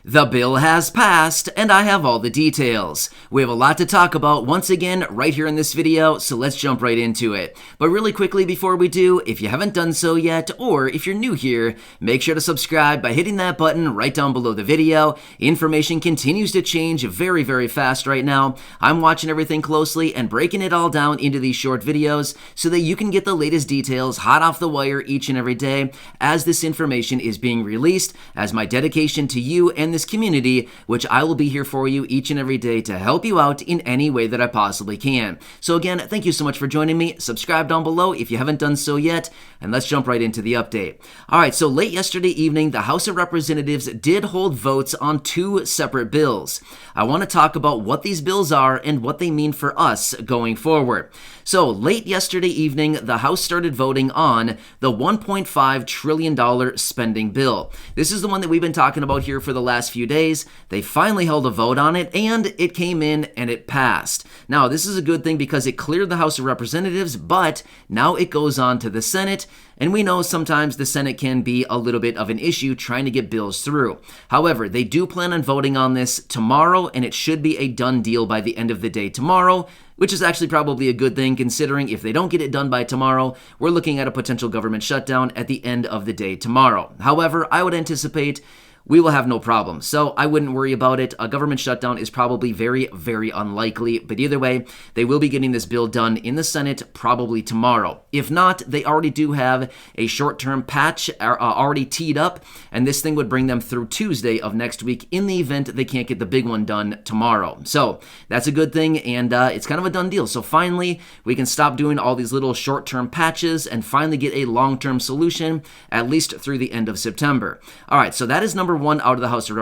The bill has passed, and I have all the details. We have a lot to talk about once again right here in this video, so let's jump right into it. But really quickly before we do, if you haven't done so yet, or if you're new here, make sure to subscribe by hitting that button right down below the video. Information continues to change very, very fast right now. I'm watching everything closely and breaking it all down into these short videos so that you can get the latest details hot off the wire each and every day as this information is being released, as my dedication to you and this community, which I will be here for you each and every day to help you out in any way that I possibly can. So again, thank you so much for joining me. Subscribe down below if you haven't done so yet, and let's jump right into the update. All right, so late yesterday evening, the House of Representatives did hold votes on two separate bills. I want to talk about what these bills are and what they mean for us going forward. So late yesterday evening, the House started voting on the $1.5 trillion spending bill. This is the one that we've been talking about here for the last few days. They finally held a vote on it, and it came in and it passed. Now, this is a good thing because it cleared the House of Representatives, but now it goes on to the Senate, and we know sometimes the Senate can be a little bit of an issue trying to get bills through. However, they do plan on voting on this tomorrow, and it should be a done deal by the end of the day tomorrow, which is actually probably a good thing considering if they don't get it done by tomorrow, we're looking at a potential government shutdown at the end of the day tomorrow. However, I would anticipate we will have no problem. So I wouldn't worry about it. A government shutdown is probably very, very unlikely. But either way, they will be getting this bill done in the Senate probably tomorrow. If not, they already do have a short-term patch already teed up, and this thing would bring them through Tuesday of next week in the event they can't get the big one done tomorrow. So that's a good thing, and it's kind of a done deal. So finally, we can stop doing all these little short-term patches and finally get a long-term solution, at least through the end of September. All right, so that is number one out of the House of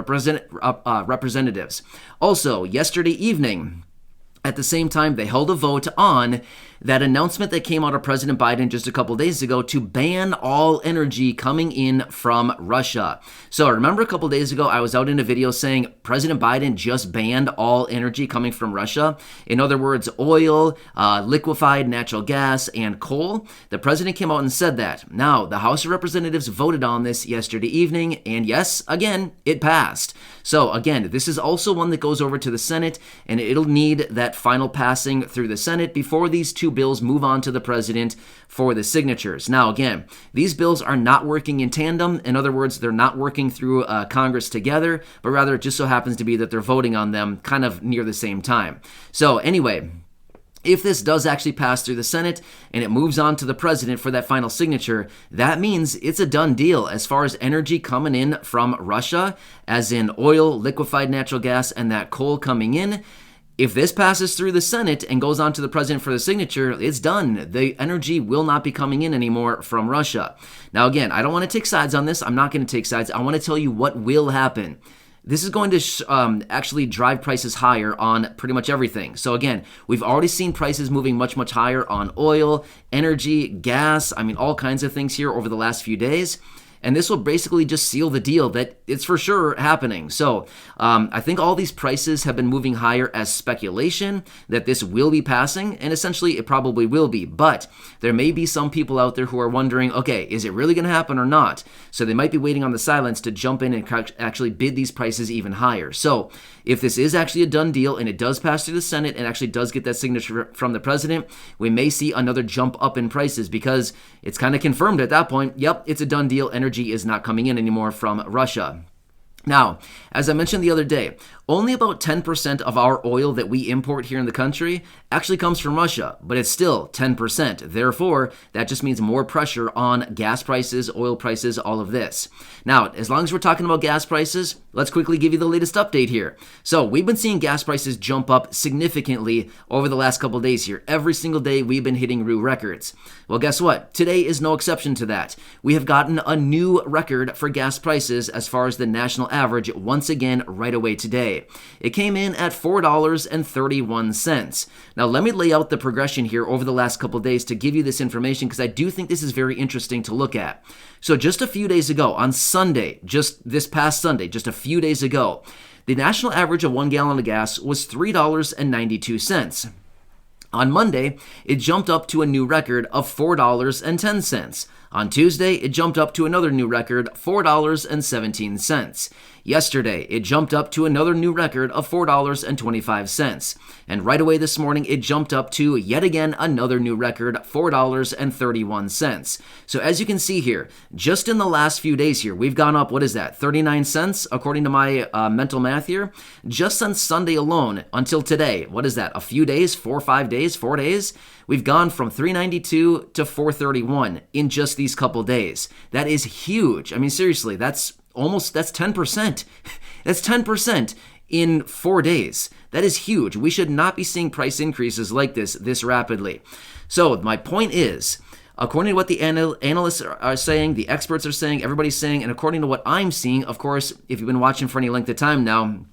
Representatives. Also, yesterday evening, at the same time, they held a vote on that announcement that came out of President Biden just a couple days ago to ban all energy coming in from Russia. So remember a couple days ago, I was out in a video saying President Biden just banned all energy coming from Russia. In other words, oil, liquefied natural gas, and coal. The president came out and said that. Now, the House of Representatives voted on this yesterday evening, and yes, again, it passed. So again, this is also one that goes over to the Senate, and it'll need that final passing through the Senate before these two bills move on to the president for the signatures. Now, again, these bills are not working in tandem. In other words, they're not working through Congress together, but rather it just so happens to be that they're voting on them kind of near the same time. So anyway, if this does actually pass through the Senate and it moves on to the president for that final signature, that means it's a done deal as far as energy coming in from Russia, as in oil, liquefied natural gas, and that coal coming in. If this passes through the Senate and goes on to the president for the signature, it's done. The energy will not be coming in anymore from Russia. Now, again, I don't want to take sides on this. I'm not going to take sides. I want to tell you what will happen. This is going to actually drive prices higher on pretty much everything. So again, we've already seen prices moving much, much higher on oil, energy, gas, all kinds of things here over the last few days. And this will basically just seal the deal that it's for sure happening. So I think all these prices have been moving higher as speculation that this will be passing, and essentially it probably will be. But there may be some people out there who are wondering, okay, is it really going to happen or not? So they might be waiting on the silence to jump in and actually bid these prices even higher. So if this is actually a done deal and it does pass through the Senate and actually does get that signature from the president, we may see another jump up in prices because it's kind of confirmed at that point, yep, it's a done deal. Energy is not coming in anymore from Russia. Now, as I mentioned the other day, only about 10% of our oil that we import here in the country actually comes from Russia, but it's still 10%. Therefore, that just means more pressure on gas prices, oil prices, all of this. Now, as long as we're talking about gas prices, let's quickly give you the latest update here. So we've been seeing gas prices jump up significantly over the last couple days here. Every single day we've been hitting new records. Well, guess what? Today is no exception to that. We have gotten a new record for gas prices as far as the national average once again right away today. It came in at $4.31. Now, let me lay out the progression here over the last couple days to give you this information because I do think this is very interesting to look at. So just a few days ago, on Sunday, just this past Sunday, just a few days ago, the national average of 1 gallon of gas was $3.92. On Monday, it jumped up to a new record of $4.10. On Tuesday, it jumped up to another new record, $4.17. Yesterday, it jumped up to another new record of $4.25. And right away this morning, it jumped up to yet again another new record, $4.31. So as you can see here, just in the last few days here, we've gone up, what is that, 39 cents according to my mental math here? Just on Sunday alone until today, what is that, a few days, 4 or 5 days, 4 days? We've gone from $3.92 to $4.31 in just these couple days. That is huge. I mean, seriously, that's 10%. That's 10% in 4 days. That is huge. We should not be seeing price increases like this rapidly. So my point is, according to what the analysts are saying, the experts are saying, everybody's saying, and according to what I'm seeing, of course, if you've been watching for any length of time now,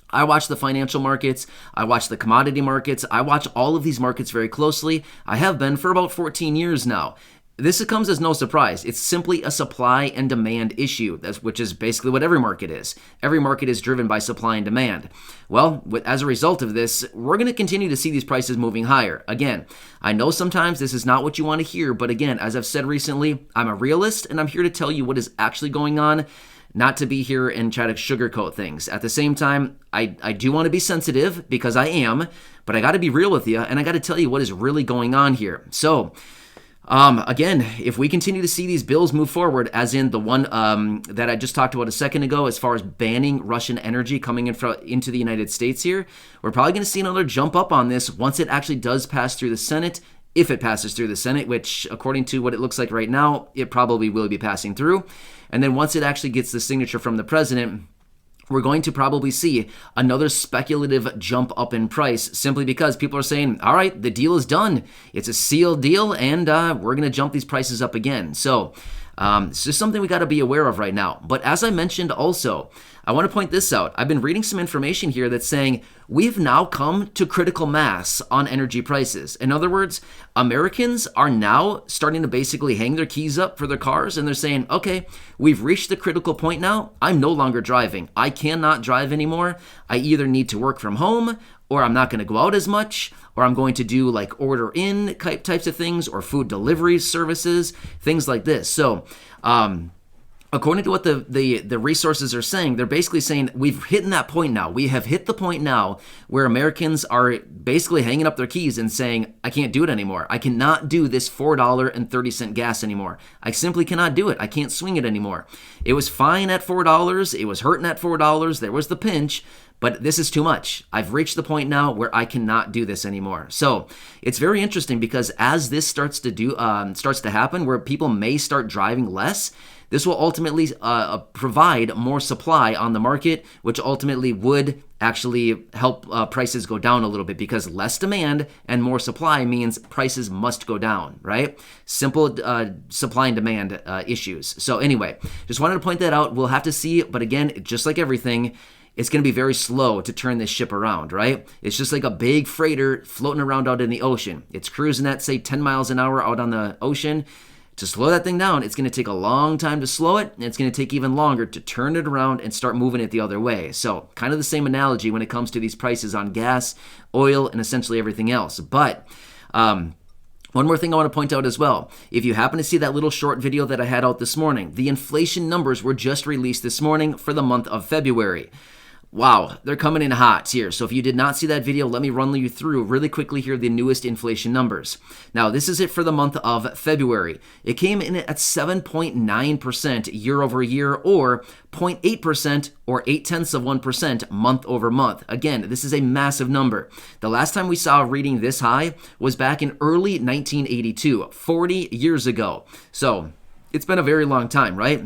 I watch the financial markets, I watch the commodity markets, I watch all of these markets very closely. I have been for about 14 years now. This comes as no surprise. It's simply a supply and demand issue, which is basically what every market is. Every market is driven by supply and demand. Well, as a result of this, we're going to continue to see these prices moving higher. Again, I know sometimes this is not what you want to hear, but again, as I've said recently, I'm a realist and I'm here to tell you what is actually going on, not to be here and try to sugarcoat things. At the same time, I do want to be sensitive because I am, but I got to be real with you and I got to tell you what is really going on here. So, again, if we continue to see these bills move forward, as in the one that I just talked about a second ago, as far as banning Russian energy coming into the United States here, we're probably going to see another jump up on this once it actually does pass through the Senate, if it passes through the Senate, which according to what it looks like right now, it probably will be passing through. And then once it actually gets the signature from the president, we're going to probably see another speculative jump up in price simply because people are saying, all right, the deal is done. It's a sealed deal, and we're going to jump these prices up again. So it's just something we got to be aware of right now. But as I mentioned also, I want to point this out. I've been reading some information here that's saying we've now come to critical mass on energy prices. In other words, Americans are now starting to basically hang their keys up for their cars, and they're saying, okay, we've reached the critical point now. I'm no longer driving. I cannot drive anymore. I either need to work from home, or I'm not going to go out as much, or I'm going to do like order in types of things, or food delivery services, things like this. So, according to what the resources are saying, they're basically saying we've hit that point now. We have hit the point now where Americans are basically hanging up their keys and saying, I can't do it anymore. I cannot do this $4.30 gas anymore. I simply cannot do it. I can't swing it anymore. It was fine at $4. It was hurting at $4. There was the pinch. But this is too much. I've reached the point now where I cannot do this anymore. So it's very interesting because as this starts to happen, where people may start driving less, this will ultimately provide more supply on the market, which ultimately would actually help prices go down a little bit because less demand and more supply means prices must go down, right? Simple supply and demand issues. So anyway, just wanted to point that out. We'll have to see, but again, just like everything, it's going to be very slow to turn this ship around, right? It's just like a big freighter floating around out in the ocean. It's cruising at, say, 10 miles an hour out on the ocean. To slow that thing down, it's going to take a long time to slow it, and it's going to take even longer to turn it around and start moving it the other way. So kind of the same analogy when it comes to these prices on gas, oil, and essentially everything else. But one more thing I want to point out as well. If you happen to see that little short video that I had out this morning, the inflation numbers were just released this morning for the month of February. Wow, they're coming in hot here. So if you did not see that video, let me run you through really quickly here the newest inflation numbers. Now, this is it for the month of February. It came in at 7.9% year over year, or 0.8% or 0.8% month over month. Again, this is a massive number. The last time we saw a reading this high was back in early 1982, 40 years ago. So it's been a very long time, right?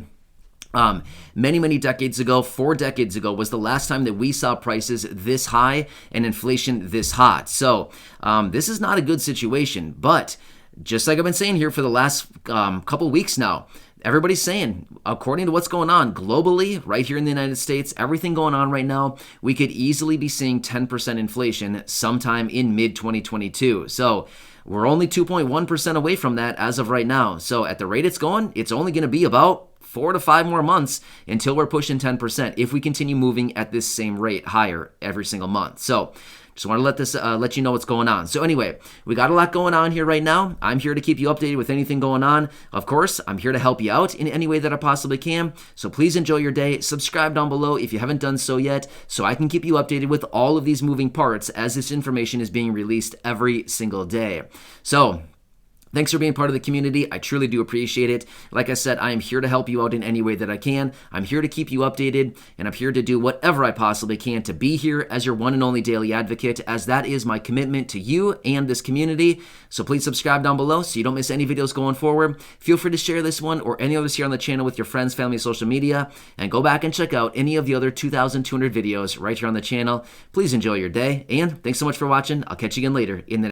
Many decades ago, 4 decades ago, was the last time that we saw prices this high and inflation this hot. So this is not a good situation. But just like I've been saying here for the last couple weeks now, everybody's saying, according to what's going on globally, right here in the United States, everything going on right now, we could easily be seeing 10% inflation sometime in mid-2022. So we're only 2.1% away from that as of right now. So at the rate it's going, it's only going to be about 4 to 5 more months until we're pushing 10% if we continue moving at this same rate higher every single month. So just want to let you know what's going on. So anyway, we got a lot going on here right now. I'm here to keep you updated with anything going on. Of course, I'm here to help you out in any way that I possibly can. So please enjoy your day. Subscribe down below if you haven't done so yet, so I can keep you updated with all of these moving parts as this information is being released every single day. So thanks for being part of the community. I truly do appreciate it. Like I said, I am here to help you out in any way that I can. I'm here to keep you updated, and I'm here to do whatever I possibly can to be here as your one and only daily advocate, as that is my commitment to you and this community. So please subscribe down below so you don't miss any videos going forward. Feel free to share this one or any others here on the channel with your friends, family, social media, and go back and check out any of the other 2,200 videos right here on the channel. Please enjoy your day, and thanks so much for watching. I'll catch you again later in the